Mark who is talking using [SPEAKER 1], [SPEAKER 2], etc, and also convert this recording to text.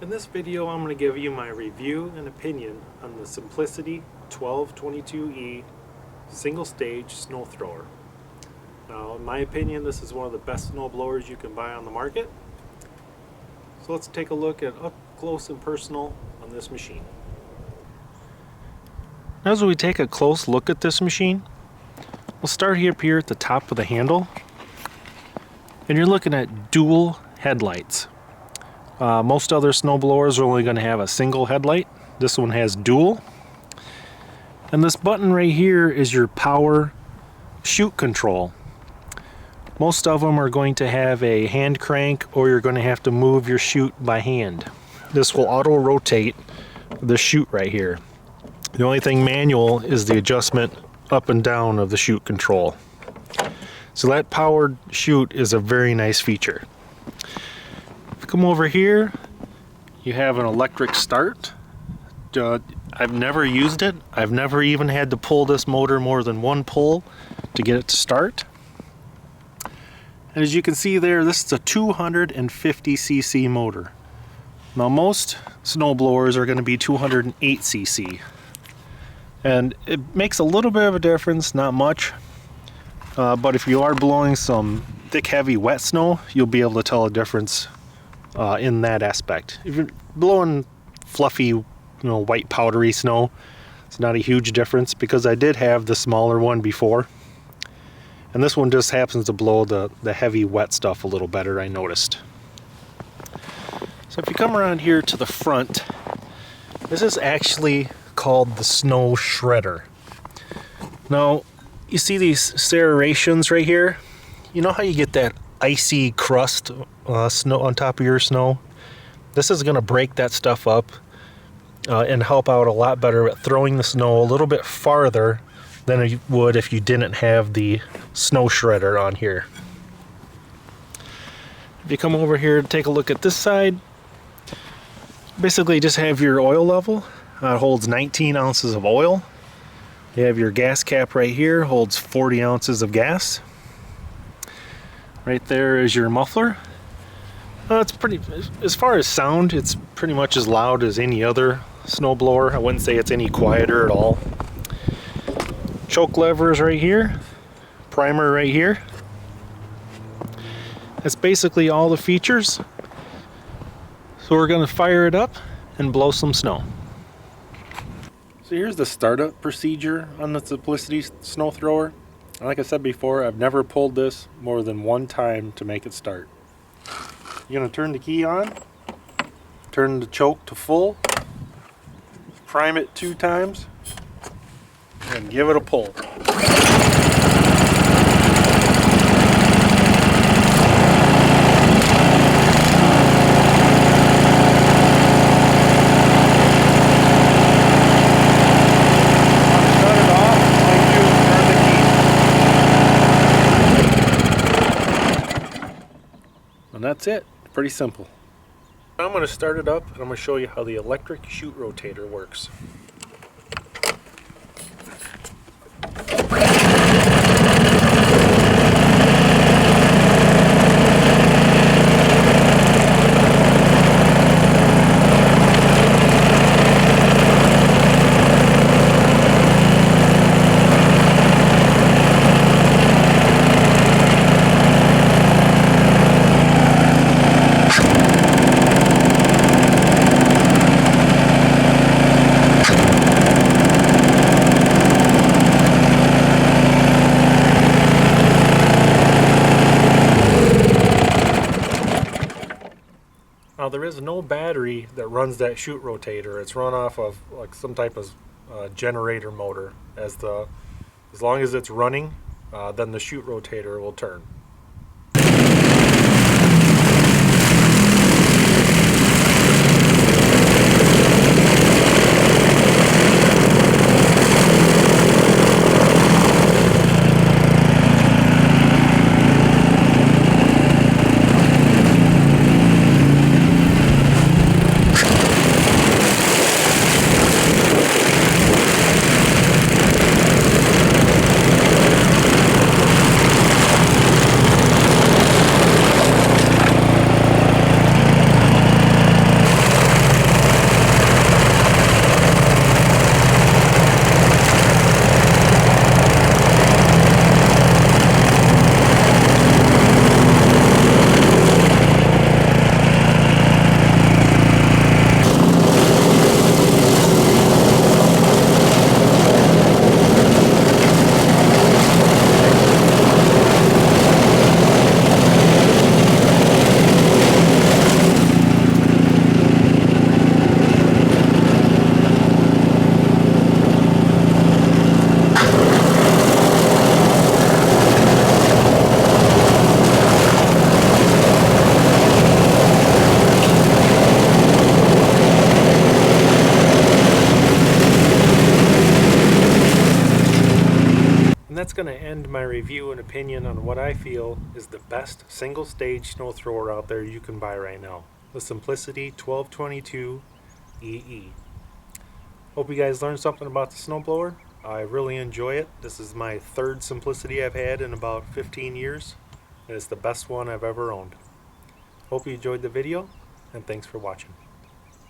[SPEAKER 1] In this video, I'm going to give you my review and opinion on the Simplicity 1222E single stage snow thrower. Now, in my opinion, this is one of the best snow blowers you can buy on the market. So let's take a look at up close and personal on this machine. As we take a close look at this machine, we'll start up here at the top of the handle, and you're looking at dual headlights. Most other snow blowers are only going to have a single headlight. This one has dual. And this button right here is your power chute control. Most of them are going to have a hand crank, or you're going to have to move your chute by hand. This will auto rotate the chute right here. The only thing manual is the adjustment up and down of the chute control. So that powered chute is a very nice feature. If you come over here, you have an electric start. I've never used it. I've never even had to pull this motor more than one pull to get it to start. And as you can see there, this is a 250cc motor. Now most snow blowers are going to be 208cc. And it makes a little bit of a difference, not much. But if you are blowing some thick, heavy, wet snow, you'll be able to tell a difference in that aspect. If you're blowing fluffy, white powdery snow, it's not a huge difference, because I did have the smaller one before. And this one just happens to blow the heavy, wet stuff a little better, I noticed. So if you come around here to the front, this is actually called the snow shredder. Now, you see these serrations right here? You know how you get that icy crust snow on top of your snow? This is going to break that stuff up and help out a lot better at throwing the snow a little bit farther than you would if you didn't have the snow shredder on here. If you come over here to take a look at this side, basically just have your oil level. It holds 19 ounces of oil. You have your gas cap right here, holds 40 ounces of gas. Right there is your muffler. It's pretty, as far as sound, it's pretty much as loud as any other snowblower. I wouldn't say it's any quieter at all. Choke levers right here, primer right here. That's basically all the features. So we're going to fire it up and blow some snow. So here's the startup procedure on the Simplicity snow thrower. Like I said before, I've never pulled this more than one time to make it start. You're going to turn the key on, turn the choke to full, prime it 2 times, and give it a pull. And that's it. Pretty simple. I'm going to start it up, and I'm going to show you how the electric chute rotator works. Now there is no battery that runs that chute rotator. It's run off of like some type of generator motor. As long as it's running, then the chute rotator will turn. my review and opinion on what I feel is the best single stage snow thrower out there you can buy right now. The Simplicity 1222 EE. Hope you guys learned something about the snowblower. I really enjoy it. This is my third Simplicity I've had in about 15 years. And it's the best one I've ever owned. Hope you enjoyed the video, and thanks for watching.